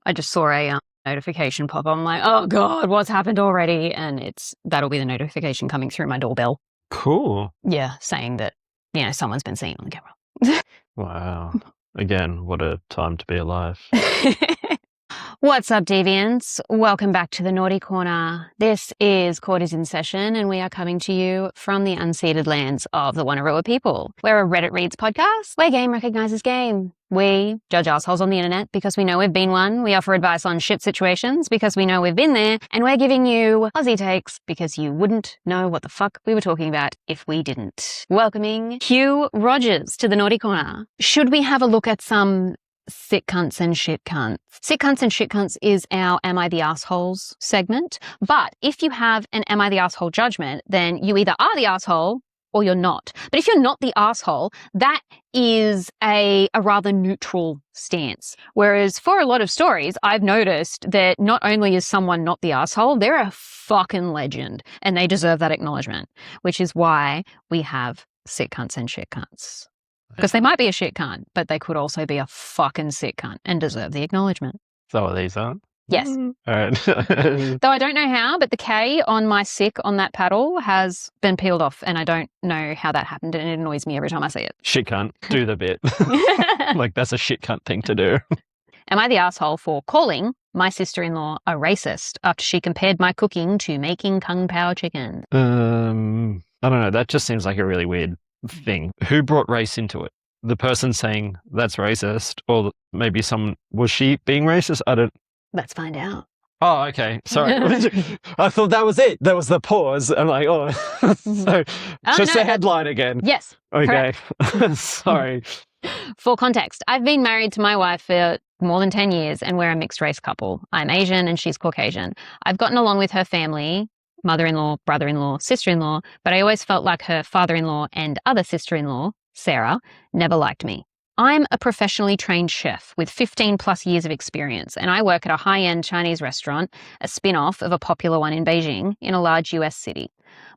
I just saw a notification pop up. I'm like, oh God, what's happened already? And that'll be the notification coming through my doorbell. Cool. Yeah, saying that, someone's been seen on the camera. Wow. Again, what a time to be alive. What's up, deviants? Welcome back to the Naughty Corner. This is Court is in Session, and we are coming to you from the unceded lands of the Wanneroo people. We're a Reddit Reads podcast where game recognizes game. We judge assholes on the internet because we know we've been one. We offer advice on shit situations because we know we've been there. And we're giving you Aussie takes because you wouldn't know what the fuck we were talking about if we didn't. Welcoming Huw Rogers to the Naughty Corner. Should we have a look at some sick cunts and shit cunts? Sick cunts and shit cunts is our Am I the Assholes segment. But if you have an Am I the Asshole judgment, then you either are the asshole or you're not. But if you're not the asshole, that is a rather neutral stance. Whereas for a lot of stories, I've noticed that not only is someone not the asshole, they're a fucking legend and they deserve that acknowledgement, which is why we have sick cunts and shit cunts. Because they might be a shit cunt, but they could also be a fucking sick cunt and deserve the acknowledgement. So what these are? Yes. All right. Though I don't know how, but the K on my sick on that paddle has been peeled off and I don't know how that happened and it annoys me every time I see it. Shit cunt. Do the bit. Like that's a shit cunt thing to do. Am I the asshole for calling my sister-in-law a racist after she compared my cooking to making Kung Pao chicken? I don't know. That just seems like a really weird thing. Who brought race into it? The person saying that's racist, or maybe was she being racist? Let's find out. Oh, okay. Sorry. I thought that was it. That was the pause. I'm like, so just the headline again. Yes. Okay. Sorry. For context, I've been married to my wife for more than 10 years and we're a mixed race couple. I'm Asian and she's Caucasian. I've gotten along with her family, mother-in-law, brother-in-law, sister-in-law, but I always felt like her father-in-law and other sister-in-law, Sarah, never liked me. I'm a professionally trained chef with 15 plus years of experience, and I work at a high-end Chinese restaurant, a spin-off of a popular one in Beijing, in a large US city.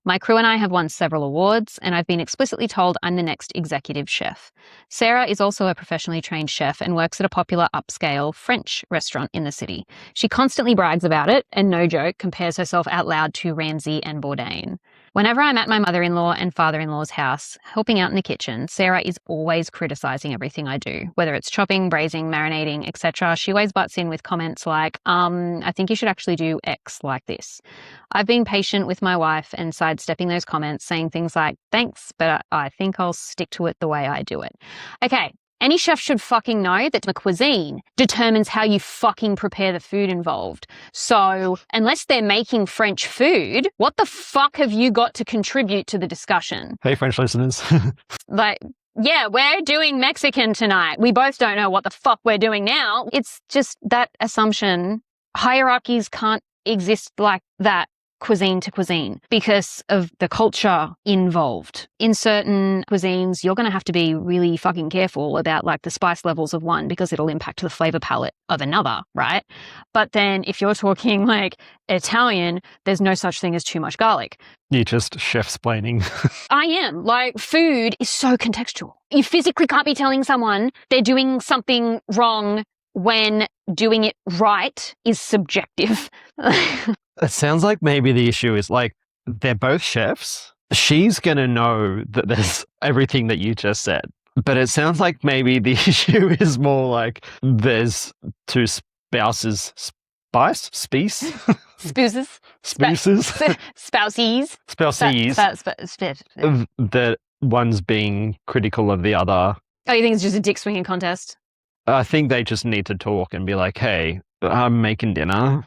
My crew and I have won several awards, and I've been explicitly told I'm the next executive chef. Sarah is also a professionally trained chef and works at a popular upscale French restaurant in the city. She constantly brags about it, and no joke, compares herself out loud to Ramsay and Bourdain. Whenever I'm at my mother-in-law and father-in-law's house, helping out in the kitchen, Sarah is always criticizing everything I do, whether it's chopping, braising, marinating, etc. She always butts in with comments like, I think you should actually do X like this. I've been patient with my wife and sidestepping those comments, saying things like, thanks, but I think I'll stick to it the way I do it. Okay. Any chef should fucking know that the cuisine determines how you fucking prepare the food involved. So unless they're making French food, what the fuck have you got to contribute to the discussion? Hey, French listeners. Yeah, we're doing Mexican tonight. We both don't know what the fuck we're doing now. It's just that assumption. Hierarchies can't exist like that. Cuisine to cuisine because of the culture involved. In certain cuisines, you're going to have to be really fucking careful about like the spice levels of one because it'll impact the flavor palette of another, right? But then if you're talking like Italian, there's no such thing as too much garlic. You're just chef-splaining. I am. Like, food is so contextual. You physically can't be telling someone they're doing something wrong when doing it right is subjective. It sounds like maybe the issue is like they're both chefs. She's going to know that there's everything that you just said. But it sounds like maybe the issue is more like there's two spouses. Spouses? That one's being critical of the other. Oh, you think it's just a dick swinging contest? I think they just need to talk and be like, hey, I'm making dinner.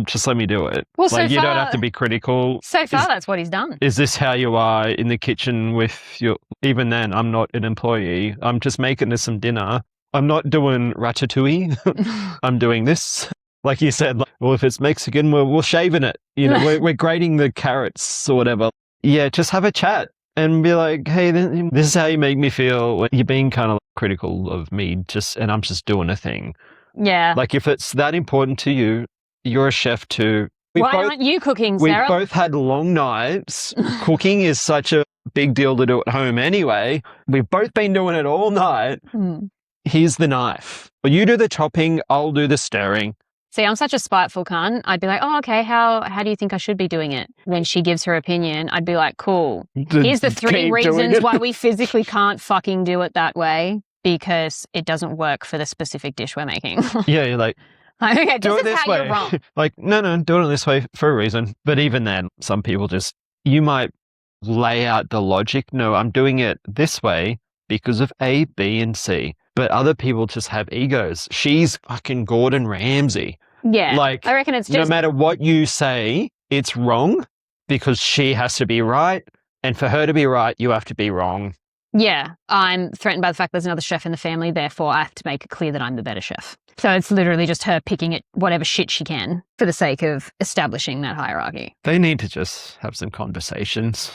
Just let me do it. Well, like, you don't have to be critical. So far, that's what he's done. Is this how you are in the kitchen with your... Even then, I'm not an employee. I'm just making us some dinner. I'm not doing ratatouille. I'm doing this. Like you said, like, well, if it's Mexican, we're shaving it. You know, we're grating the carrots or whatever. Yeah, just have a chat and be like, hey, this is how you make me feel when you're being kind of critical of me, and I'm just doing a thing. Yeah. Like, if it's that important to you, you're a chef too. Why aren't you cooking, Sarah? We've both had long nights. Cooking is such a big deal to do at home anyway. We've both been doing it all night. here's the knife. Well, you do the chopping, I'll do the stirring. See, I'm such a spiteful cunt. I'd be like, oh, okay, how do you think I should be doing it? When she gives her opinion, I'd be like, cool. Here's the 3 reasons why we physically can't fucking do it that way, because it doesn't work for the specific dish we're making. Yeah, you're like, okay, do it this is this how way. you're wrong. Like, no, do it this way for a reason. But even then, some people you might lay out the logic. No, I'm doing it this way because of A, B, and C. But other people just have egos. She's fucking Gordon Ramsay. Yeah, like, I reckon it's just... no matter what you say, it's wrong because she has to be right. And for her to be right, you have to be wrong. Yeah, I'm threatened by the fact there's another chef in the family, therefore I have to make it clear that I'm the better chef. So it's literally just her picking at whatever shit she can for the sake of establishing that hierarchy. They need to just have some conversations.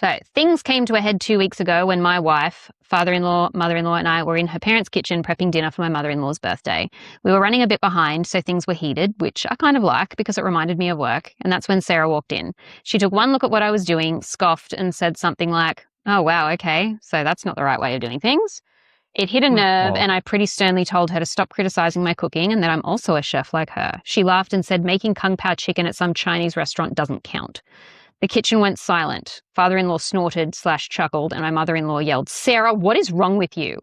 So things came to a head 2 weeks ago when my wife, father-in-law, mother-in-law and I were in her parents' kitchen prepping dinner for my mother-in-law's birthday. We were running a bit behind, so things were heated, which I kind of like because it reminded me of work. And that's when Sarah walked in. She took one look at what I was doing, scoffed and said something like, oh, wow, okay, so that's not the right way of doing things. It hit a nerve, and I pretty sternly told her to stop criticizing my cooking and that I'm also a chef like her. She laughed and said making Kung Pao chicken at some Chinese restaurant doesn't count. The kitchen went silent. Father-in-law snorted/chuckled, and my mother-in-law yelled, Sarah, what is wrong with you?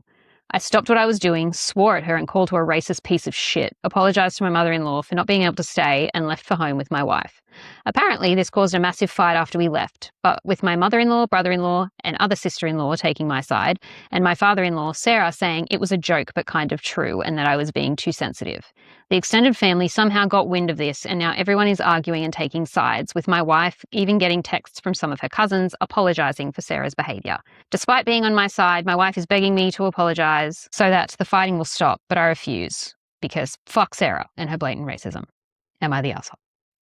I stopped what I was doing, swore at her and called her a racist piece of shit, apologized to my mother-in-law for not being able to stay, and left for home with my wife. Apparently, this caused a massive fight after we left, but with my mother-in-law, brother-in-law, and other sister-in-law taking my side, and my father-in-law, Sarah, saying it was a joke but kind of true and that I was being too sensitive. The extended family somehow got wind of this, and now everyone is arguing and taking sides, with my wife even getting texts from some of her cousins apologizing for Sarah's behavior. Despite being on my side, my wife is begging me to apologize so that the fighting will stop, but I refuse, because fuck Sarah and her blatant racism. Am I the asshole?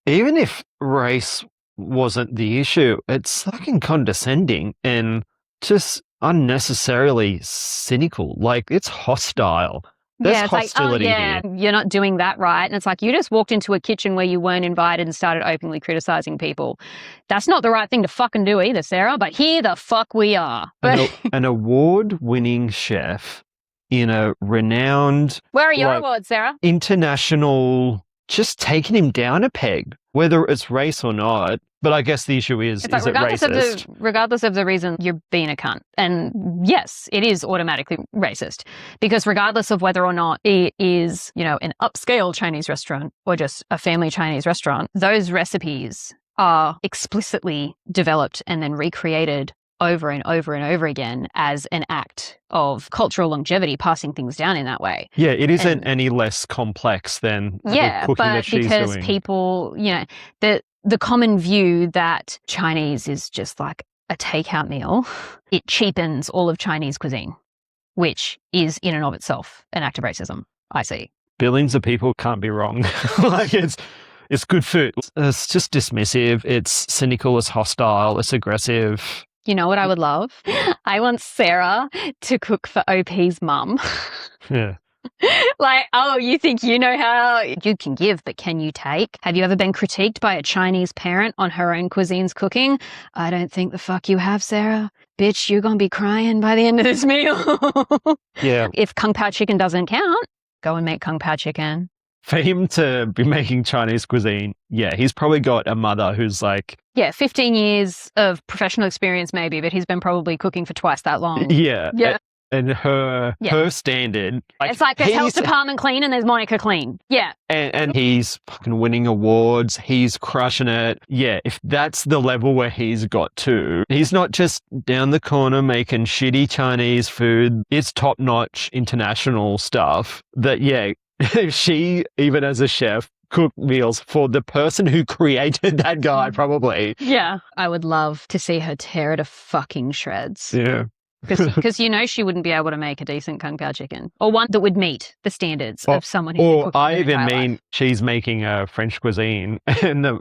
Even if race wasn't the issue, it's fucking condescending and just unnecessarily cynical. Like, it's hostile. There's hostility here. You're not doing that right. And it's like, you just walked into a kitchen where you weren't invited and started openly criticizing people. That's not the right thing to fucking do either, Sarah, but here the fuck we are. But an award-winning chef in a renowned... Where are your awards, Sarah? International... Just taking him down a peg, whether it's race or not. But I guess the issue is like, it racist? Regardless of the reason, you're being a cunt. And yes, it is automatically racist. Because regardless of whether or not it is, an upscale Chinese restaurant or just a family Chinese restaurant, those recipes are explicitly developed and then recreated over and over and over again as an act of cultural longevity, passing things down in that way. Yeah, it isn't any less complex than the cooking that she's doing. Because people, the common view that Chinese is just like a takeout meal, it cheapens all of Chinese cuisine, which is in and of itself an act of racism, I see. Billions of people can't be wrong. Like, it's good food. It's just dismissive. It's cynical. It's hostile. It's aggressive. You know what I would love? I want Sarah to cook for OP's mum. Yeah. Like, oh, you think you know how you can give, but can you take? Have you ever been critiqued by a Chinese parent on her own cuisine's cooking? I don't think the fuck you have, Sarah. Bitch, you're going to be crying by the end of this meal. Yeah. If Kung Pao chicken doesn't count, go and make Kung Pao chicken. For him to be making Chinese cuisine, yeah, he's probably got a mother who's like... Yeah, 15 years of professional experience maybe, but he's been probably cooking for twice that long. Yeah. Yeah. And her standard... it's like there's health department clean and there's Monica clean. Yeah. And he's fucking winning awards. He's crushing it. Yeah, if that's the level where he's got to, he's not just down the corner making shitty Chinese food. It's top-notch international stuff that, yeah... She, even as a chef, cooked meals for the person who created that guy, probably. Yeah. I would love to see her tear it to fucking shreds. Yeah. Because she wouldn't be able to make a decent Kung Pao chicken. Or one that would meet the standards of someone who's been cooking I even mean life. She's making a French cuisine and the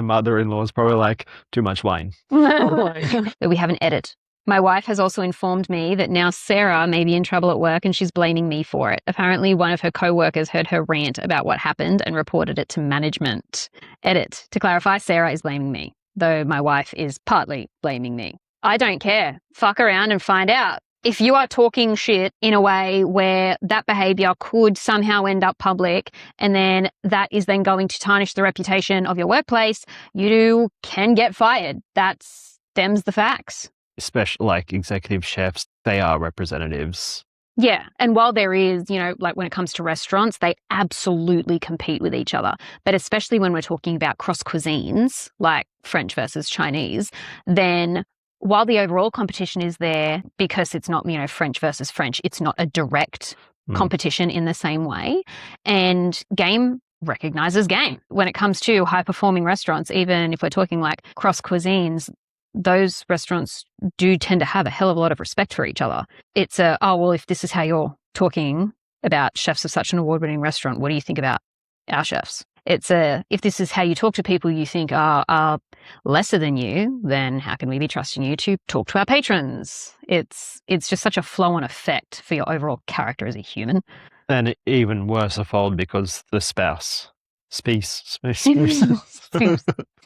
mother-in-law is probably like, too much wine. We have an edit. My wife has also informed me that now Sarah may be in trouble at work and she's blaming me for it. Apparently, one of her co-workers heard her rant about what happened and reported it to management. Edit. To clarify, Sarah is blaming me, though my wife is partly blaming me. I don't care. Fuck around and find out. if you are talking shit in a way where that behavior could somehow end up public and then that is then going to tarnish the reputation of your workplace, you can get fired. That's them's the facts. Especially like executive chefs, they are representatives. Yeah. And while there is, like when it comes to restaurants, they absolutely compete with each other. But especially when we're talking about cross cuisines, like French versus Chinese, then while the overall competition is there, because it's not, French versus French, it's not a direct competition in the same way. And game recognizes game. When it comes to high-performing restaurants, even if we're talking like cross cuisines, those restaurants do tend to have a hell of a lot of respect for each other. It's if this is how you're talking about chefs of such an award-winning restaurant, what do you think about our chefs? It's if this is how you talk to people you think are lesser than you, then how can we be trusting you to talk to our patrons? It's just such a flow-on effect for your overall character as a human. And even worse a fold because the spouse. Speaks.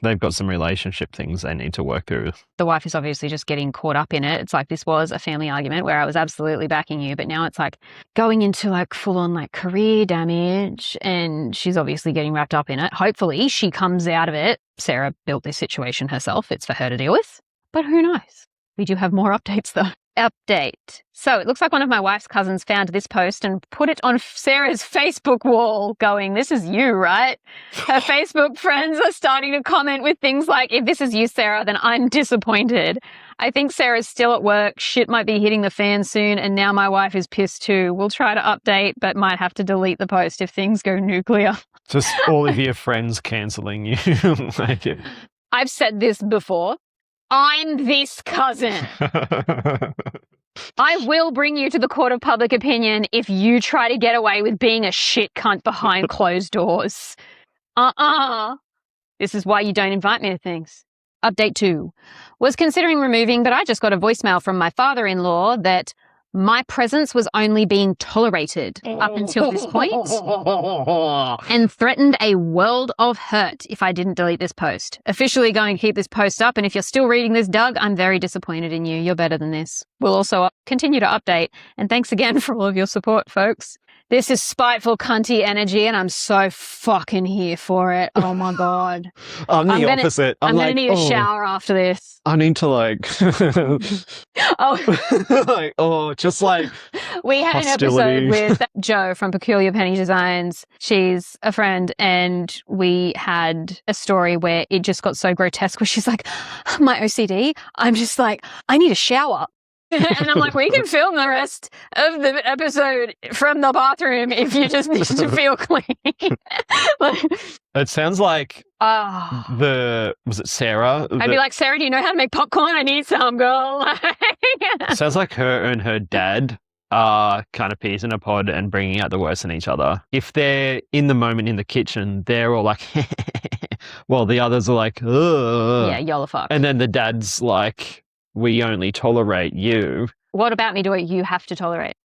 They've got some relationship things they need to work through. The wife is obviously just getting caught up in it. It's like, this was a family argument where I was absolutely backing you, but now it's like going into like full on like career damage, and she's obviously getting wrapped up in it. Hopefully she comes out of it. Sarah built this situation herself. It's for her to deal with, but who knows? We do have more updates though. Update. So it looks like one of my wife's cousins found this post and put it on Sarah's Facebook wall going, this is you, right? Her Facebook friends are starting to comment with things like, if this is you, Sarah, then I'm disappointed. I think Sarah's still at work. Shit might be hitting the fan soon. And now my wife is pissed too. We'll try to update, but might have to delete the post if things go nuclear. Just all of your friends cancelling you. I've said this before. I'm this cousin. I will bring you to the court of public opinion if you try to get away with being a shit cunt behind closed doors. This is why you don't invite me to things. Update 2. Was considering removing, but I just got a voicemail from my father-in-law that my presence was only being tolerated up until this point and threatened a world of hurt if I didn't delete this post. Officially going to keep this post up, and if you're still reading this, Doug, I'm very disappointed in you. You're better than this. We'll also continue to update, and thanks again for all of your support, folks. This is spiteful cunty energy, and I'm so fucking here for it. Oh my God. I'm the opposite. I'm going to need a shower after this. I need to just like we had hostility. An episode with Jo from Peculiar Penny Designs. She's a friend, and we had a story where it just got so grotesque where she's like, my OCD, I'm just like, I need a shower. And I'm like, we can film the rest of the episode from the bathroom if you just need to feel clean. It sounds like was it Sarah? I'd be like, Sarah, do you know how to make popcorn? I need some, girl. Sounds like her and her dad are kind of peas in a pod and bringing out the worst in each other. If they're in the moment in the kitchen, they're all like, well, the others are like, ugh. Yeah, y'all are fucked. And then the dad's like, we only tolerate you. What about me do you have to tolerate?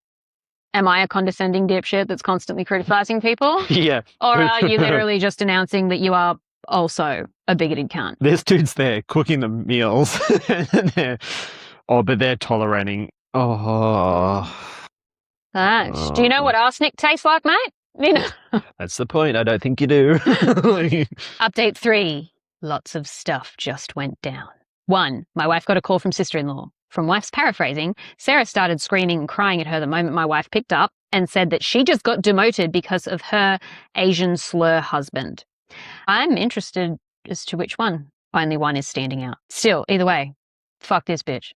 Am I a condescending dipshit that's constantly criticizing people? Yeah. Or are you literally just announcing that you are also a bigoted cunt? There's dudes there cooking the meals. But they're tolerating. Do you know what arsenic tastes like, mate? That's the point. I don't think you do. Update 3. Lots of stuff just went down. 1. My wife got a call from sister-in-law. From wife's paraphrasing, Sarah started screaming and crying at her the moment my wife picked up and said that she just got demoted because of her Asian slur husband. I'm interested as to which one. Only one is standing out. Still, either way, fuck this bitch.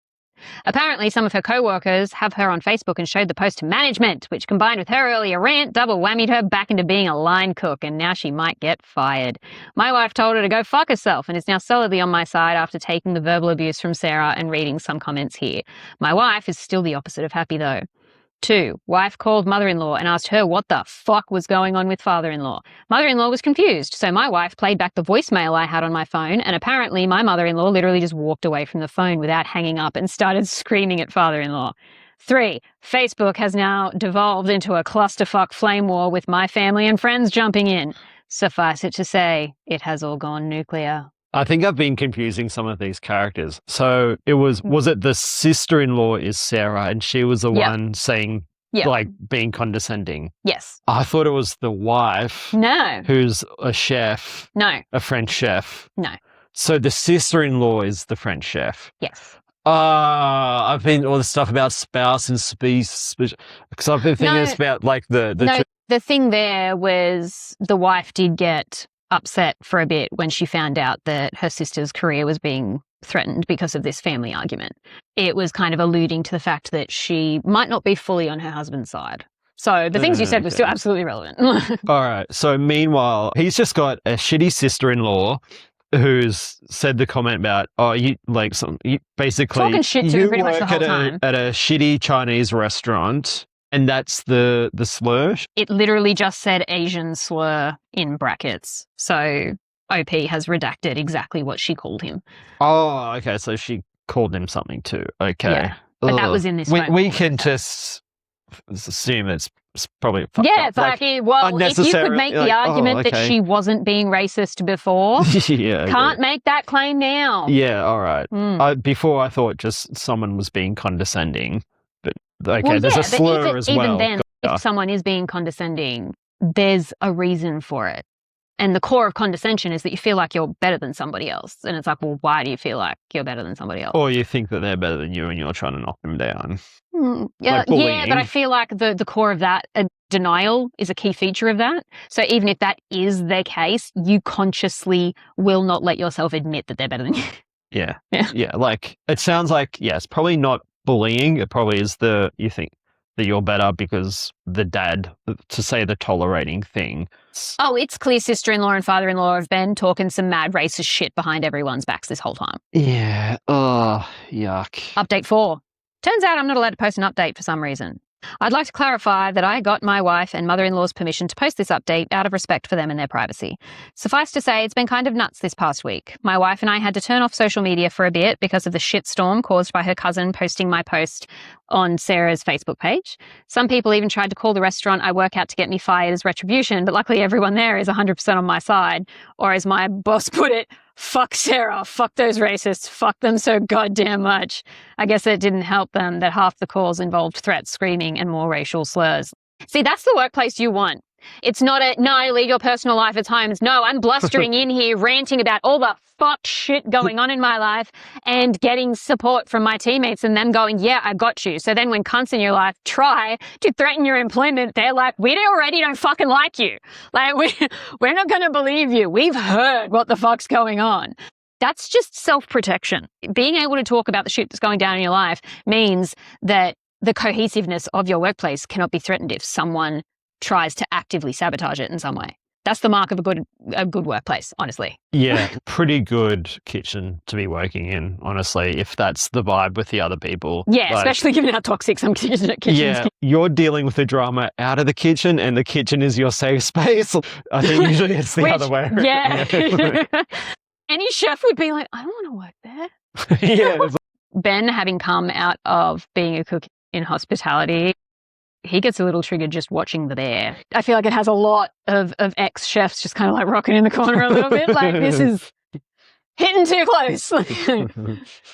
Apparently, some of her co-workers have her on Facebook and showed the post to management, which combined with her earlier rant, double whammied her back into being a line cook, and now she might get fired. My wife told her to go fuck herself and is now solidly on my side after taking the verbal abuse from Sarah and reading some comments here. My wife is still the opposite of happy, though. 2. Wife called mother-in-law and asked her what the fuck was going on with father-in-law. Mother-in-law was confused, so my wife played back the voicemail I had on my phone, and apparently my mother-in-law literally just walked away from the phone without hanging up and started screaming at father-in-law. 3. Facebook has now devolved into a clusterfuck flame war with my family and friends jumping in. Suffice it to say, it has all gone nuclear. I think I've been confusing some of these characters. So it was it the sister-in-law is Sarah and she was the one saying, like, being condescending? Yes. I thought it was the wife. No. Who's a chef. No. A French chef. No. So the sister-in-law is the French chef. Yes. I've been all the stuff about spouse and species because I've been thinking it's about like the thing there was the wife did get upset for a bit when she found out that her sister's career was being threatened because of this family argument. It was kind of alluding to the fact that she might not be fully on her husband's side. So the things you said were still absolutely relevant. All right. So meanwhile, he's just got a shitty sister-in-law who's said the comment about, you basically talking shit to her pretty much the whole time at a shitty Chinese restaurant, and that's the slur. It literally just said Asian slur in brackets. So OP has redacted exactly what she called him. Oh, okay. So she called him something too. Okay. Yeah. But that was in this phone we can just assume it's probably it's like if you could make the argument that she wasn't being racist before, can't make that claim now. Yeah, all right. Before I thought just someone was being condescending, but there's a slur as well. Even then, if someone is being condescending, there's a reason for it. And the core of condescension is that you feel like you're better than somebody else. And it's like, well, why do you feel like you're better than somebody else? Or you think that they're better than you and you're trying to knock them down. Yeah, but I feel like the core of that, denial is a key feature of that. So even if that is the case, you consciously will not let yourself admit that they're better than you. Yeah. Like, it sounds like, it's probably not bullying. It probably is you think that you're better because the dad, to say the tolerating thing. It's clear sister-in-law and father-in-law have been talking some mad racist shit behind everyone's backs this whole time. Yeah. Oh, yuck. Update 4. Turns out I'm not allowed to post an update for some reason. I'd like to clarify that I got my wife and mother-in-law's permission to post this update out of respect for them and their privacy. Suffice to say, it's been kind of nuts this past week. My wife and I had to turn off social media for a bit because of the shitstorm caused by her cousin posting my post on Sarah's Facebook page. Some people even tried to call the restaurant I work at to get me fired as retribution, but luckily everyone there is 100% on my side. Or as my boss put it, fuck Sarah, fuck those racists, fuck them so goddamn much. I guess it didn't help them that half the calls involved threats, screaming, and more racial slurs. See, that's the workplace you want. It's not no, leave your personal life at home. It's no, I'm blustering in here, ranting about all the fuck shit going on in my life and getting support from my teammates and them going, yeah, I got you. So then when cunts in your life try to threaten your employment, they're like, we already don't fucking like you. Like, we're not going to believe you. We've heard what the fuck's going on. That's just self-protection. Being able to talk about the shit that's going down in your life means that the cohesiveness of your workplace cannot be threatened if someone tries to actively sabotage it in some way. That's the mark of a good workplace, honestly. Yeah, pretty good kitchen to be working in, honestly, if that's the vibe with the other people. Yeah, especially given how toxic some kitchens can. You're dealing with the drama out of the kitchen and the kitchen is your safe space. I think usually it's the other way around. Yeah. Any chef would be like, I don't want to work there. Yeah. Ben, having come out of being a cook in hospitality, he gets a little triggered just watching the bear. I feel like it has a lot of ex-chefs just kind of like rocking in the corner a little bit. Like, this is hitting too close.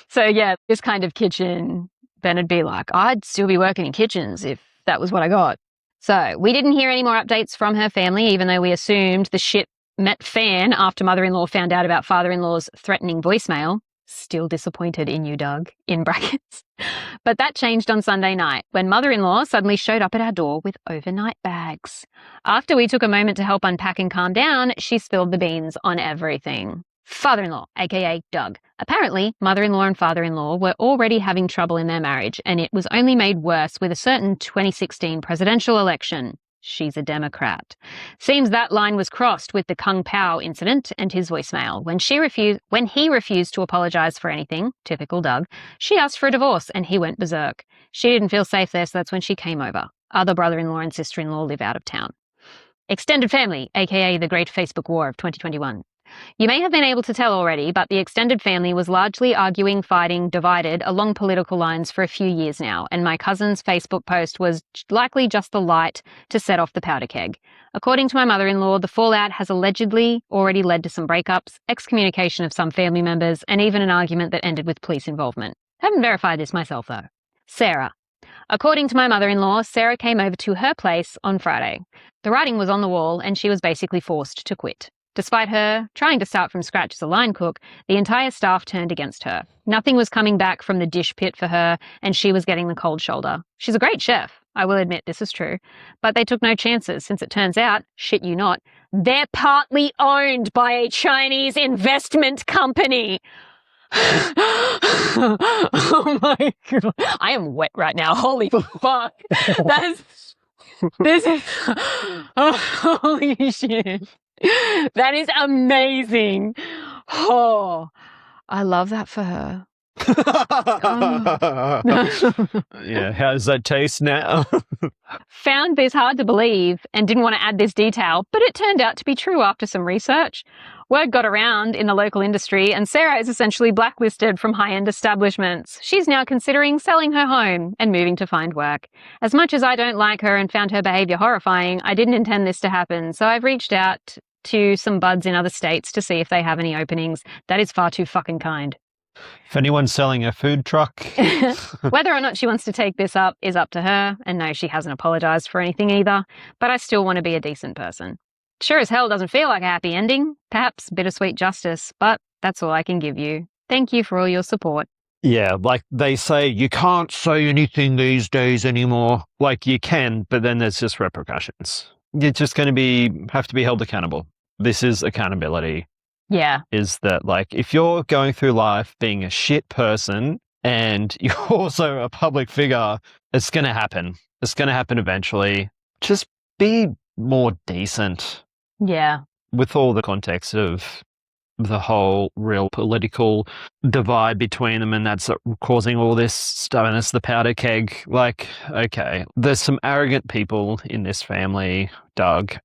So yeah, this kind of kitchen, Ben would be like, I'd still be working in kitchens if that was what I got. So we didn't hear any more updates from her family, even though we assumed the shit met fan after mother-in-law found out about father-in-law's threatening voicemail. Still disappointed in you, Doug, in brackets. But that changed on Sunday night when mother-in-law suddenly showed up at our door with overnight bags. After we took a moment to help unpack and calm down, she spilled the beans on everything. Father-in-law, aka Doug. Apparently, mother-in-law and father-in-law were already having trouble in their marriage, and it was only made worse with a certain 2016 presidential election. She's a Democrat. Seems that line was crossed with the Kung Pao incident and his voicemail. When he refused to apologize for anything, typical Doug, she asked for a divorce and he went berserk. She didn't feel safe there, so that's when she came over. Other brother-in-law and sister-in-law live out of town. Extended family, aka the Great Facebook War of 2021. You may have been able to tell already, but the extended family was largely arguing, fighting, divided along political lines for a few years now, and my cousin's Facebook post was likely just the light to set off the powder keg. According to my mother-in-law, the fallout has allegedly already led to some breakups, excommunication of some family members, and even an argument that ended with police involvement. Haven't verified this myself, though. Sarah. According to my mother-in-law, Sarah came over to her place on Friday. The writing was on the wall, and she was basically forced to quit. Despite her trying to start from scratch as a line cook, the entire staff turned against her. Nothing was coming back from the dish pit for her, and she was getting the cold shoulder. She's a great chef, I will admit this is true, but they took no chances since it turns out, shit you not, they're partly owned by a Chinese investment company. Oh my God. I am wet right now. Holy fuck. This is, oh, holy shit. That is amazing. Oh, I love that for her. Yeah, how does that taste now? Found this hard to believe and didn't want to add this detail, but it turned out to be true after some research. Word got around in the local industry and Sarah is essentially blacklisted from high-end establishments. She's now considering selling her home and moving to find work. As much as I don't like her and found her behaviour horrifying, I didn't intend this to happen, so I've reached out to some buds in other states to see if they have any openings. That is far too fucking kind. If anyone's selling a food truck. Whether or not she wants to take this up is up to her, and no, she hasn't apologised for anything either, but I still want to be a decent person. Sure as hell doesn't feel like a happy ending, perhaps bittersweet justice, but that's all I can give you. Thank you for all your support. Yeah, like they say, you can't say anything these days anymore. Like you can, but then there's just repercussions. You're just going to have to be held accountable. This is accountability. Yeah. Is that like, if you're going through life being a shit person and you're also a public figure, it's going to happen. It's going to happen eventually. Just be more decent. Yeah. With all the context of the whole real political divide between them, and that's causing all this stuff, and it's the powder keg. Like, okay, there's some arrogant people in this family, Doug.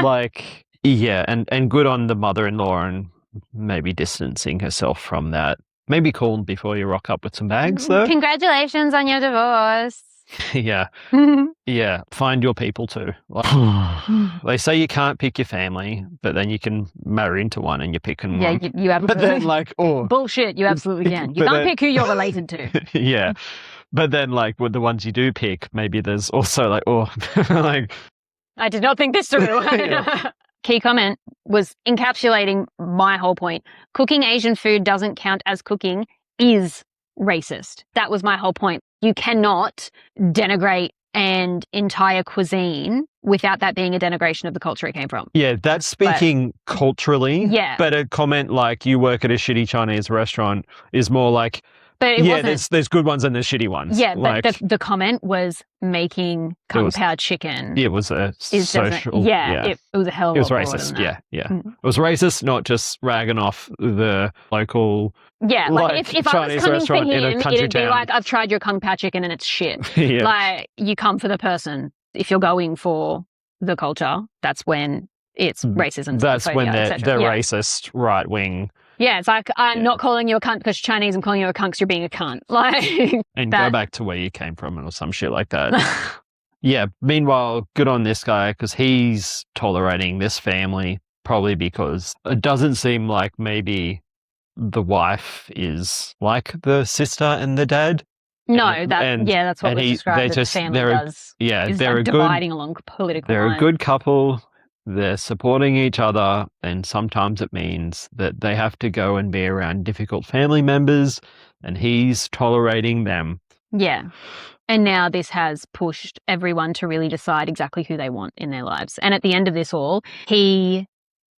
Like, yeah, and good on the mother-in-law and maybe distancing herself from that. Maybe call before you rock up with some bags, though. Congratulations on your divorce. Yeah. Yeah. Find your people too. Like, they say you can't pick your family, but then you can marry into one and you're picking one. Yeah, you absolutely. But then like, oh. Bullshit, you absolutely can. You can't pick who you're related to. Yeah. But then like with the ones you do pick, maybe there's also like, oh, like. I did not think this through. Yeah. Key comment was encapsulating my whole point. Cooking Asian food doesn't count as cooking is racist. That was my whole point. You cannot denigrate an entire cuisine without that being a denigration of the culture it came from. Yeah, that's speaking culturally. Yeah. But a comment like you work at a shitty Chinese restaurant is more like, but it wasn't. There's good ones and there's shitty ones. Yeah, like, but the comment was making Kung Pao chicken. It was a social. It was a hell of a lot. It was racist. Yeah. It was racist, not just ragging off the local. Yeah, like if I was coming for him, it'd be like, I've tried your Kung Pao chicken and it's shit. Yeah. Like, you come for the person. If you're going for the culture, that's when it's racism. That's when they're racist, right wing. Yeah, it's like, I'm not calling you a cunt because you're Chinese, I'm calling you a cunt because you're being a cunt. Like, and go back to where you came from or some shit like that. Yeah, meanwhile, good on this guy because he's tolerating this family, probably because it doesn't seem like maybe the wife is like the sister and the dad. No, that's what was described. The family does. Yeah, they're dividing along political They're lines. a good couple. They're supporting each other, and sometimes it means that they have to go and be around difficult family members, and he's tolerating them. Yeah. And now this has pushed everyone to really decide exactly who they want in their lives. And at the end of this all, he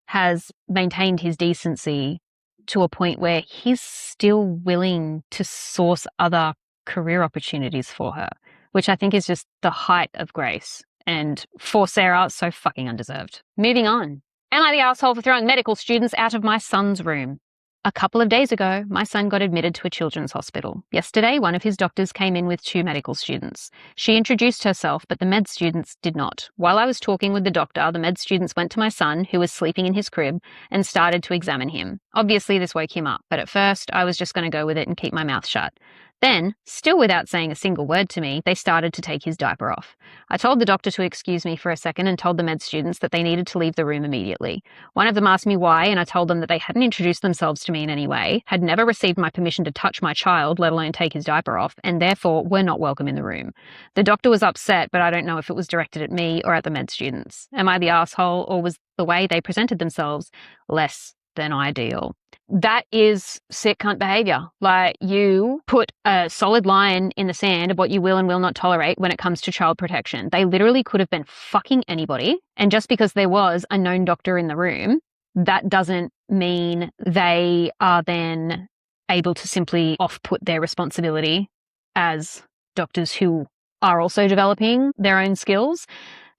has maintained his decency to a point where he's still willing to source other career opportunities for her, which I think is just the height of grace. And for Sarah, so fucking undeserved. Moving on. Am I the asshole for throwing medical students out of my son's room? A couple of days ago, my son got admitted to a children's hospital. Yesterday, one of his doctors came in with 2 medical students. She introduced herself, but the med students did not. While I was talking with the doctor, the med students went to my son, who was sleeping in his crib, and started to examine him. Obviously, this woke him up, but at first, I was just going to go with it and keep my mouth shut. Then, still without saying a single word to me, they started to take his diaper off. I told the doctor to excuse me for a second and told the med students that they needed to leave the room immediately. One of them asked me why, and I told them that they hadn't introduced themselves to me in any way, had never received my permission to touch my child, let alone take his diaper off, and therefore were not welcome in the room. The doctor was upset, but I don't know if it was directed at me or at the med students. Am I the asshole, or was the way they presented themselves less than ideal? That is sick cunt behavior. Like, you put a solid line in the sand of what you will and will not tolerate when it comes to child protection. They literally could have been fucking anybody. And just because there was a known doctor in the room, that doesn't mean they are then able to simply off-put their responsibility as doctors who are also developing their own skills.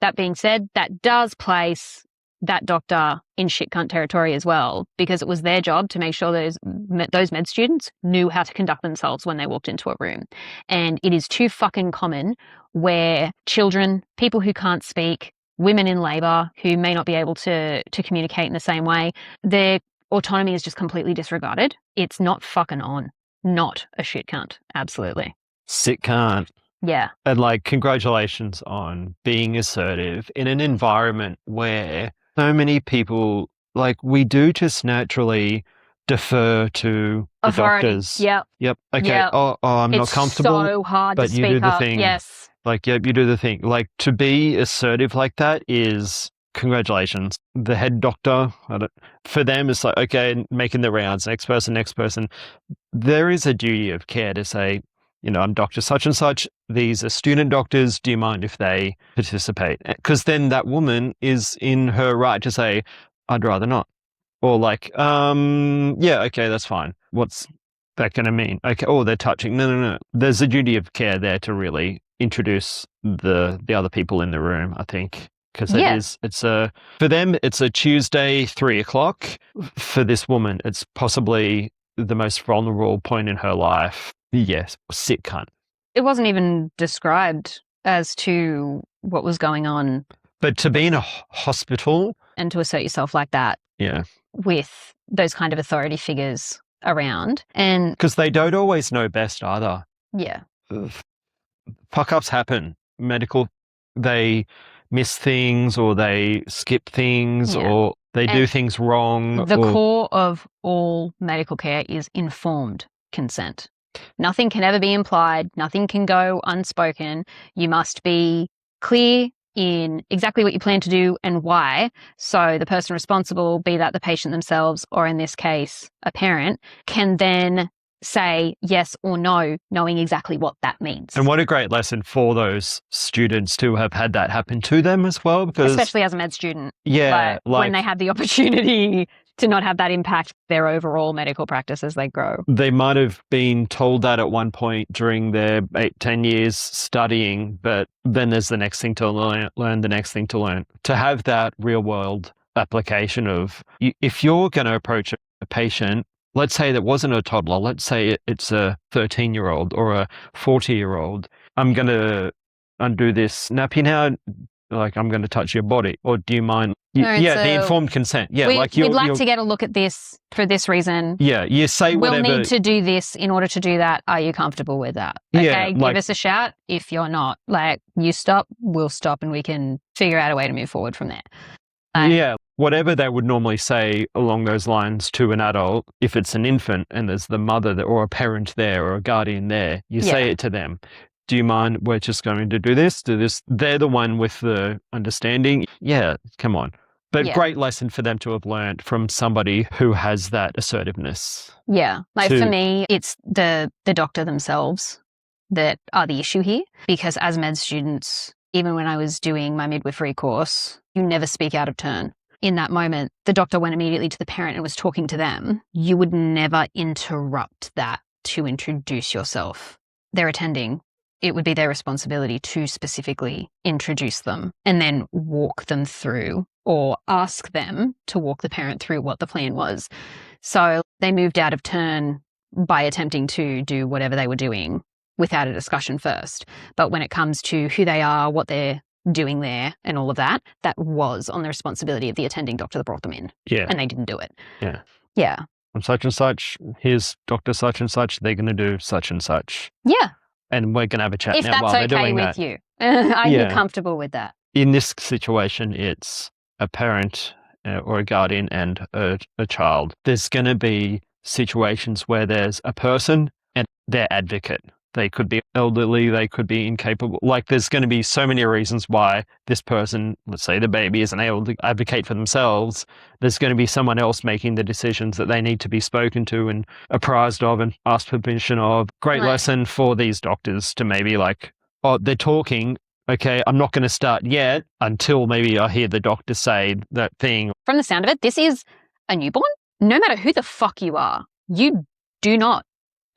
That being said, that does place that doctor in shit cunt territory as well, because it was their job to make sure those med students knew how to conduct themselves when they walked into a room. And it is too fucking common where children, people who can't speak, women in labour who may not be able to communicate in the same way, their autonomy is just completely disregarded. It's not fucking on. Not a shit cunt. Absolutely. Sick cunt. Yeah. And like, congratulations on being assertive in an environment where so many people, like, we do just naturally defer to the Authority. doctors. Yep. Yep. Okay. Yep. Oh, I'm not comfortable. It's so hard but to you do speak the up. thing. Yes. Like, yep, you do the thing. Like, to be assertive like that is congratulations. The head doctor, for them, it's like, okay, making the rounds, next person. There is a duty of care to say, you know, I'm Dr. Such and such. These are student doctors. Do you mind if they participate? Because then that woman is in her right to say, I'd rather not. Or like, yeah, okay, that's fine. What's that going to mean? Okay, oh, they're touching. No. There's a duty of care there to really introduce the other people in the room, I think. Because for them, it's a Tuesday, 3:00. For this woman, it's possibly the most vulnerable point in her life. Yes, sick cunt. It wasn't even described as to what was going on. But to be in a hospital and to assert yourself like that. Yeah. With those kind of authority figures around. And because they don't always know best either. Yeah. Fuck-ups happen. They miss things, or they skip things, or they do things wrong. The core of all medical care is informed consent. Nothing can ever be implied. Nothing can go unspoken. You must be clear in exactly what you plan to do and why. So the person responsible, be that the patient themselves, or in this case, a parent, can then say yes or no, knowing exactly what that means. And what a great lesson for those students to have had that happen to them as well. Because especially as a med student. Yeah. When they have the opportunity to not have that impact their overall medical practice as they grow. They might have been told that at one point during their 8-10 years studying, but then there's the next thing to learn, the next thing to learn. To have that real world application of, if you're going to approach a patient, let's say that wasn't a toddler, let's say it's a 13-year-old or a 40-year-old, I'm going to undo this nappy now, like I'm going to touch your body, or do you mind? The informed consent. Yeah, we'd like to get a look at this for this reason. Yeah, you say we'll whatever. We'll need to do this in order to do that. Are you comfortable with that? Okay, give us a shout. If you're not, you stop, we'll stop, and we can figure out a way to move forward from there. Whatever they would normally say along those lines to an adult, if it's an infant and there's the mother or a parent there or a guardian there, you say it to them. Do you mind? We're just going to do this. They're the one with the understanding. Yeah, come on. But great lesson for them to have learned from somebody who has that assertiveness. Yeah. For me, it's the doctor themselves that are the issue here. Because as med students, even when I was doing my midwifery course, you never speak out of turn. In that moment, the doctor went immediately to the parent and was talking to them. You would never interrupt that to introduce yourself. They're attending. It would be their responsibility to specifically introduce them and then walk them through, or ask them to walk the parent through what the plan was. So they moved out of turn by attempting to do whatever they were doing without a discussion first. But when it comes to who they are, what they're doing there and all of that, that was on the responsibility of the attending doctor that brought them in. Yeah. And they didn't do it. Yeah. Yeah. I'm such and such. Here's Dr. such and such. They're going to do such and such. Yeah. And we're going to have a chat If now that's while they're okay doing with that. you. Are you Yeah. comfortable with that? In this situation, it's a parent or a guardian and a child. There's going to be situations where there's a person and their advocate. They could be elderly, they could be incapable. Like, there's going to be so many reasons why this person, let's say the baby, isn't able to advocate for themselves. There's going to be someone else making the decisions that they need to be spoken to and apprised of and asked permission of. Great Right. lesson for these doctors to maybe like, oh, they're talking. Okay, I'm not going to start yet until maybe I hear the doctor say that thing. From the sound of it, this is a newborn. No matter who the fuck you are, you do not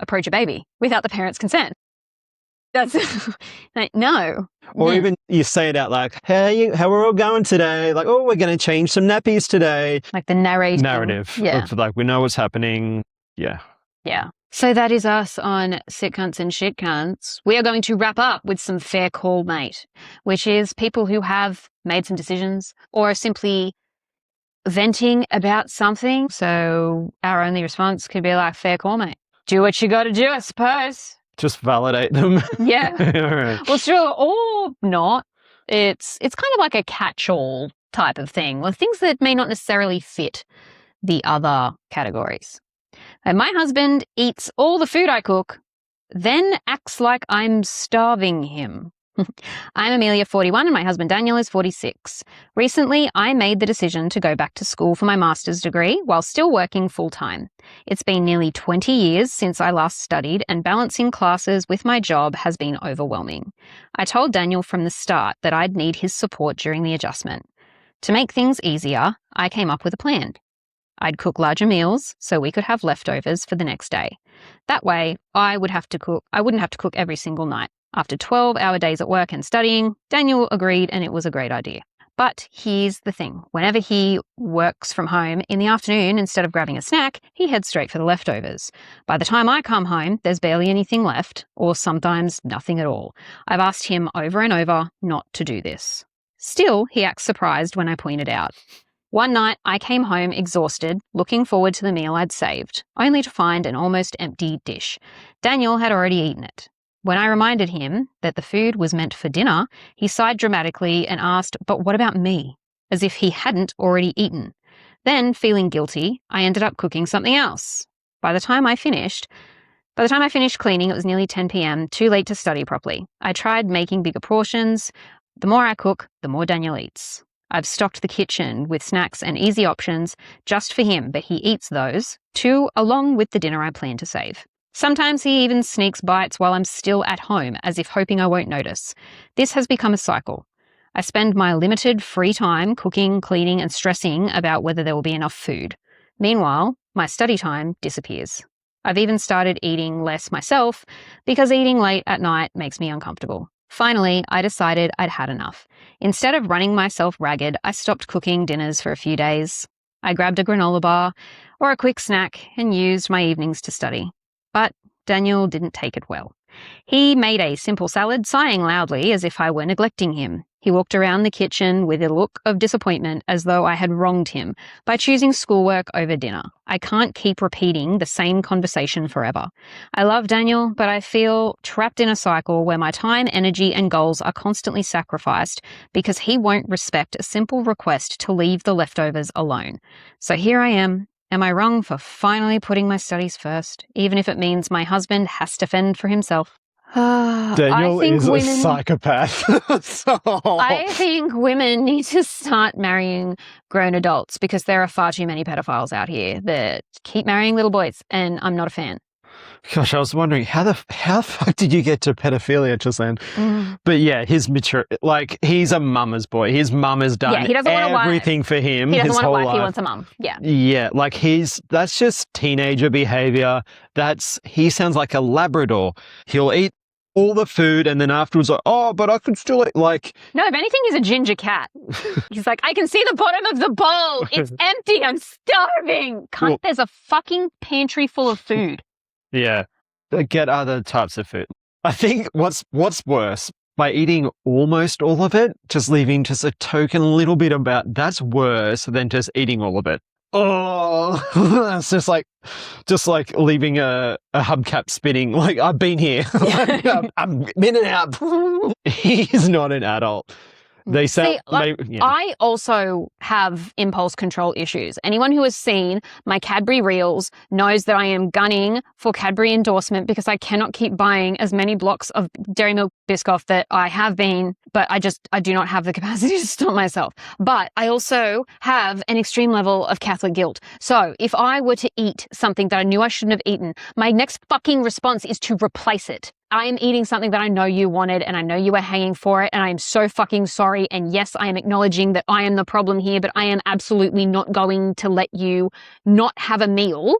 approach a baby without the parent's consent. That's like, no. Or Yeah. even you say it out like, hey, how are we all going today? Like, oh, we're going to change some nappies today. Like the narrative. Narrative. Of, like, we know what's happening. Yeah. Yeah. So that is us on Sit Cunts and Shit Cunts. We are going to wrap up with some fair call, mate, which is people who have made some decisions or are simply venting about something. So our only response could be like, fair call, mate. Do what you got to do, I suppose. Just validate them. Yeah. All right. Well, sure, or not. It's kind of like a catch-all type of thing, or things that may not necessarily fit the other categories. And my husband eats all the food I cook, then acts like I'm starving him. I'm Amelia, 41, and my husband Daniel is 46. Recently, I made the decision to go back to school for my master's degree while still working full-time. It's been nearly 20 years since I last studied, and balancing classes with my job has been overwhelming. I told Daniel from the start that I'd need his support during the adjustment. To make things easier, I came up with a plan. I'd cook larger meals so we could have leftovers for the next day. That way, I wouldn't have to cook every single night. After 12-hour days at work and studying, Daniel agreed, and it was a great idea. But here's the thing. Whenever he works from home in the afternoon, instead of grabbing a snack, he heads straight for the leftovers. By the time I come home, there's barely anything left, or sometimes nothing at all. I've asked him over and over not to do this. Still, he acts surprised when I point it out. One night, I came home exhausted, looking forward to the meal I'd saved, only to find an almost empty dish. Daniel had already eaten it. When I reminded him that the food was meant for dinner, he sighed dramatically and asked, "But what about me?" as if he hadn't already eaten. Then, feeling guilty, I ended up cooking something else. By the time I finished cleaning, it was nearly 10 p.m., too late to study properly. I tried making bigger portions. The more I cook, the more Daniel eats. I've stocked the kitchen with snacks and easy options just for him, but he eats those, too, along with the dinner I plan to save. Sometimes he even sneaks bites while I'm still at home, as if hoping I won't notice. This has become a cycle. I spend my limited free time cooking, cleaning, and stressing about whether there will be enough food. Meanwhile, my study time disappears. I've even started eating less myself because eating late at night makes me uncomfortable. Finally, I decided I'd had enough. Instead of running myself ragged, I stopped cooking dinners for a few days. I grabbed a granola bar or a quick snack and used my evenings to study. But Daniel didn't take it well. He made a simple salad, sighing loudly as if I were neglecting him. He walked around the kitchen with a look of disappointment as though I had wronged him by choosing schoolwork over dinner. I can't keep repeating the same conversation forever. I love Daniel, but I feel trapped in a cycle where my time, energy, and goals are constantly sacrificed because he won't respect a simple request to leave the leftovers alone. So here I am. Am I wrong for finally putting my studies first, even if it means my husband has to fend for himself? Daniel is a psychopath. I think women need to start marrying grown adults because there are far too many pedophiles out here that keep marrying little boys, and I'm not a fan. Gosh, I was wondering how the fuck did you get to pedophilia just then? But yeah, his mature, like he's a mama's boy. His mum has done he doesn't want everything for him. He doesn't his want a whole wife. life. He wants a mum. Yeah. Yeah, like that's just teenager behavior. He sounds like a Labrador. He'll eat all the food, and then afterwards, like, oh, but I could still eat. Like, No, if anything, he's a ginger cat. He's like, I can see the bottom of the bowl. It's empty. I'm starving. Well- There's a fucking pantry full of food. yeah, get other types of food. I think what's worse, by eating almost all of it, just leaving just a token little bit about, that's worse than just eating all of it. Oh, that's just like leaving a hubcap spinning. Like, I've been here. Like, I'm in and out. He's not an adult. They sound. I also have impulse control issues. Anyone who has seen my Cadbury reels knows that I am gunning for Cadbury endorsement because I cannot keep buying as many blocks of Dairy Milk Biscoff that I have been, but I do not have the capacity to stop myself. But I also have an extreme level of Catholic guilt. So if I were to eat something that I knew I shouldn't have eaten, my next fucking response is to replace it. I am eating something that I know you wanted and I know you were hanging for it and I am so fucking sorry. And yes, I am acknowledging that I am the problem here, but I am absolutely not going to let you not have a meal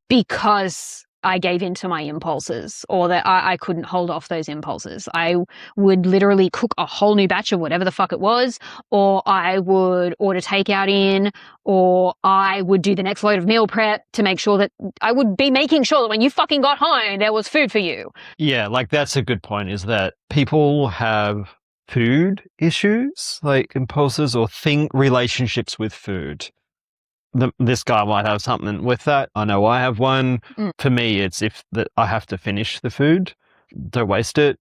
because I gave in to my impulses or that I couldn't hold off those impulses. I would literally cook a whole new batch of whatever the fuck it was, or I would order takeout in, or I would do the next load of meal prep to make sure that I would be making sure that when you fucking got home, there was food for you. Yeah, like that's a good point, is that people have food issues, like impulses or relationships with food. This guy might have something with that. I know I have one. For me, it's if I have to finish the food, don't waste it.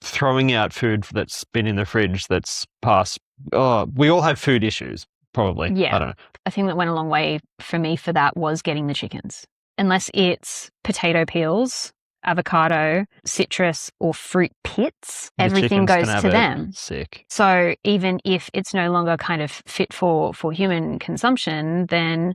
Throwing out food that's been in the fridge that's past. Oh, we all have food issues, probably. Yeah. I don't know. I think that went a long way for me for that was getting the chickens. Unless it's potato peels, avocado, citrus, or fruit pits, everything goes to them. Sick. So even if it's no longer kind of fit for human consumption, then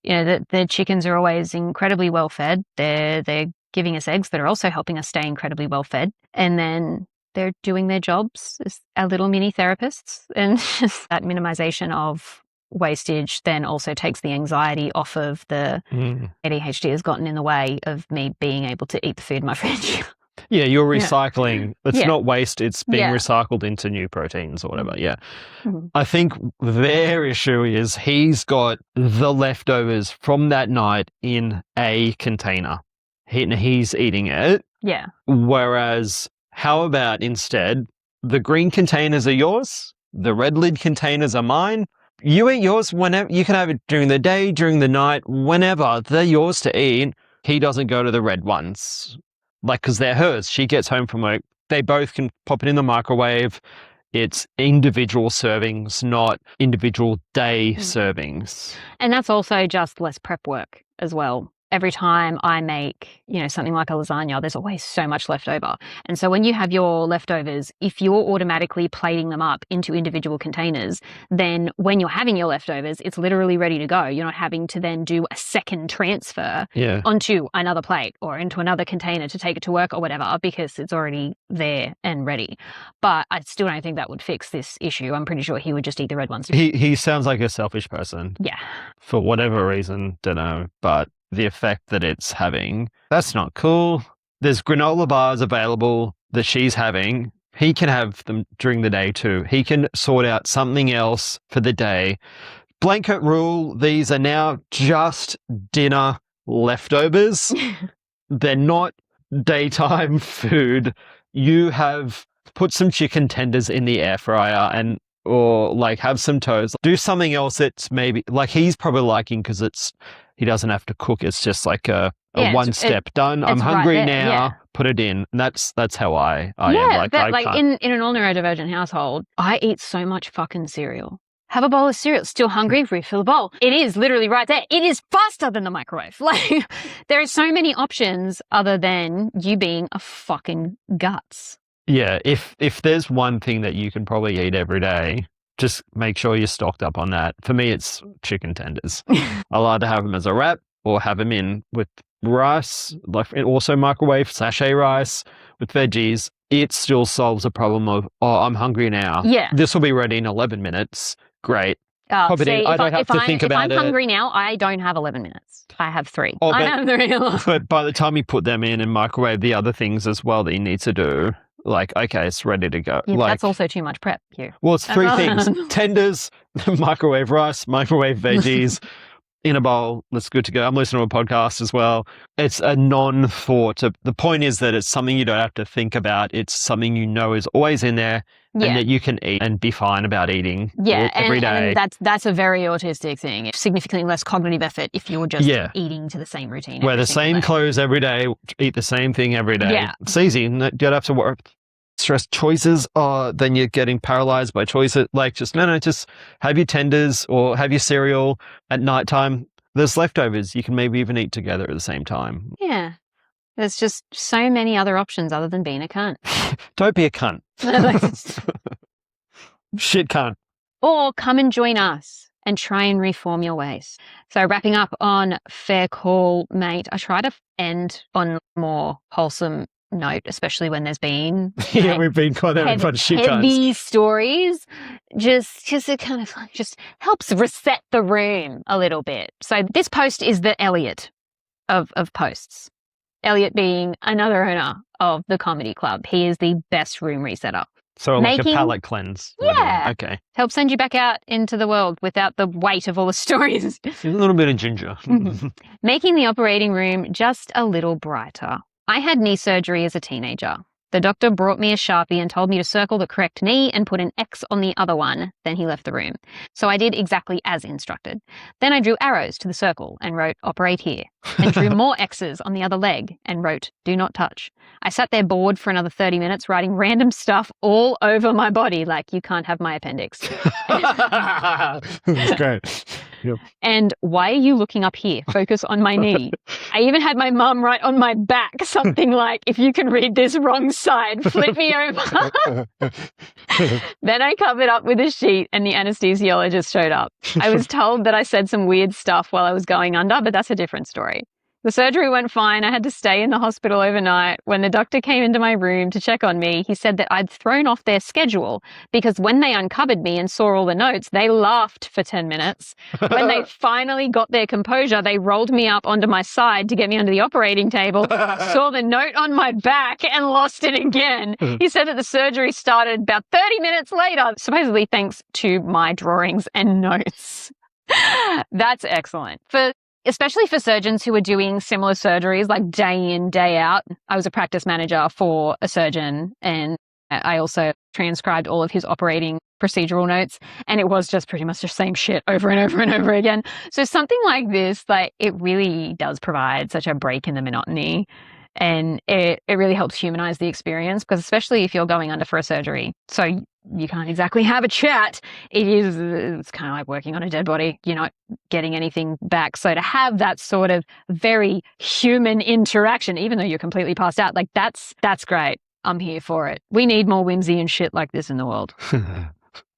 the chickens are always incredibly well fed. They're giving us eggs that are also helping us stay incredibly well fed, and then they're doing their jobs as our little mini therapists. And just that minimization of wastage then also takes the anxiety off of the ADHD has gotten in the way of me being able to eat the food in my fridge. Yeah, you're recycling. It's not waste. It's being recycled into new proteins or whatever. Yeah. Mm-hmm. I think their issue is he's got the leftovers from that night in a container. He's eating it. Yeah. Whereas, how about instead, the green containers are yours, the red lid containers are mine. You eat yours whenever. You can have it during the day, during the night, whenever. They're yours to eat. He doesn't go to the red ones. Like, because they're hers. She gets home from work. They both can pop it in the microwave. It's individual servings, not individual day servings. And that's also just less prep work as well. Every time I make, something like a lasagna, there's always so much left over. And so when you have your leftovers, if you're automatically plating them up into individual containers, then when you're having your leftovers, it's literally ready to go. You're not having to then do a second transfer onto another plate or into another container to take it to work or whatever, because it's already there and ready. But I still don't think that would fix this issue. I'm pretty sure he would just eat the red ones. He sounds like a selfish person. Yeah. For whatever reason, don't know, but the effect that it's having, that's not cool. There's granola bars available that she's having. He can have them during the day too. He can sort out something else for the day. Blanket rule, these are now just dinner leftovers. They're not daytime food. You have put some chicken tenders in the air fryer or like have some toast. Do something else that's maybe like he's probably liking because he doesn't have to cook. It's just like a one step done. I'm hungry right now. Yeah. Put it in. And that's how I am. In an all neurodivergent household, I eat so much fucking cereal. Have a bowl of cereal. Still hungry? Refill the bowl. It is literally right there. It is faster than the microwave. Like, there are so many options other than you being a fucking guts. Yeah, if there's one thing that you can probably eat every day, just make sure you're stocked up on that. For me, it's chicken tenders. I'll either have them as a wrap or have them in with rice, like also microwave sachet rice with veggies. It still solves the problem of, I'm hungry now. Yeah. This will be ready in 11 minutes. Great. Pop it in. I don't have to think about it. If I'm hungry now, I don't have 11 minutes. I have 3. Oh, I have 3. But by the time you put them in and microwave the other things as well that you need to do, like, okay, it's ready to go. Yeah, like, that's also too much prep, Huw. Well, it's 3 things. Tenders, microwave rice, microwave veggies, in a bowl. That's good to go. I'm listening to a podcast as well. It's a non-thought. The point is that it's something you don't have to think about. It's something you know is always in there and that you can eat and be fine about eating every day. And that's a very autistic thing. It's significantly less cognitive effort if you're just eating to the same routine. Wear the same clothes every day, eat the same thing every day. Yeah. It's easy. You don't have to worry. Stress choices, then you're getting paralyzed by choices. Like, just have your tenders or have your cereal at nighttime. There's leftovers. You can maybe even eat together at the same time. Yeah. There's just so many other options other than being a cunt. Don't be a cunt. Shit cunt. Or come and join us and try and reform your ways. So wrapping up on fair call, mate, I try to end on a more wholesome note, especially when there's been we've been quite a bunch of shit heavy stories. Just it kind of just helps reset the room a little bit. So this post is the Elliot of posts. Elliot being another owner of the comedy club. He is the best room resetter. So like a palate cleanse. Yeah. Okay. Help send you back out into the world without the weight of all the stories. A little bit of ginger. Making the operating room just a little brighter. I had knee surgery as a teenager. The doctor brought me a Sharpie and told me to circle the correct knee and put an X on the other one. Then he left the room. So I did exactly as instructed. Then I drew arrows to the circle and wrote, operate here. And drew more X's on the other leg and wrote, do not touch. I sat there bored for another 30 minutes writing random stuff all over my body like you can't have my appendix. That's great. Yep. And why are you looking up here? Focus on my knee. I even had my mum write on my back something like, if you can read this wrong side, flip me over. Then I covered up with a sheet and the anesthesiologist showed up. I was told that I said some weird stuff while I was going under, but that's a different story. The surgery went fine. I had to stay in the hospital overnight. When the doctor came into my room to check on me, he said that I'd thrown off their schedule because when they uncovered me and saw all the notes, they laughed for 10 minutes. When they finally got their composure, they rolled me up onto my side to get me under the operating table, saw the note on my back and lost it again. He said that the surgery started about 30 minutes later, supposedly thanks to my drawings and notes. That's excellent. Especially for surgeons who are doing similar surgeries like day in, day out. I was a practice manager for a surgeon and I also transcribed all of his operating procedural notes and it was just pretty much the same shit over and over and over again. So something like this, like it really does provide such a break in the monotony and it really helps humanize the experience because especially if you're going under for a surgery. So you can't exactly have a chat. It's kind of like working on a dead body. You're not getting anything back. So to have that sort of very human interaction, even though you're completely passed out, like that's great. I'm here for it. We need more whimsy and shit like this in the world.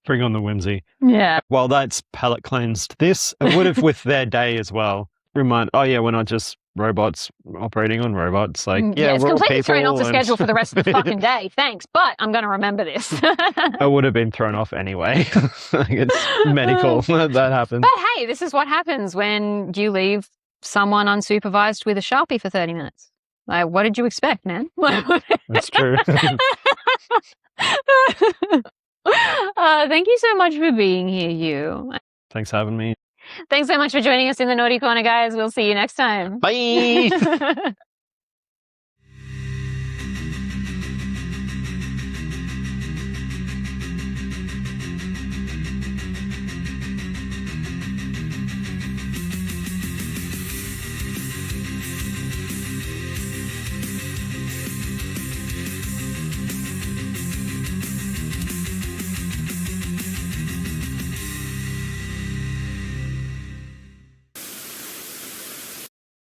Bring on the whimsy. Yeah. Well, that's palate cleansed. This it would have with their day as well. We're not just robots operating on robots. Like, it's we're completely all people. thrown off the schedule for the rest of the fucking day. Thanks, but I'm going to remember this. I would have been thrown off anyway. It's medical. That happens. But hey, this is what happens when you leave someone unsupervised with a Sharpie for 30 minutes. Like, what did you expect, man? That's true. Thank you so much for being here, Huw. Thanks for having me. Thanks so much for joining us in the Naughty Corner, guys. We'll see you next time. Bye.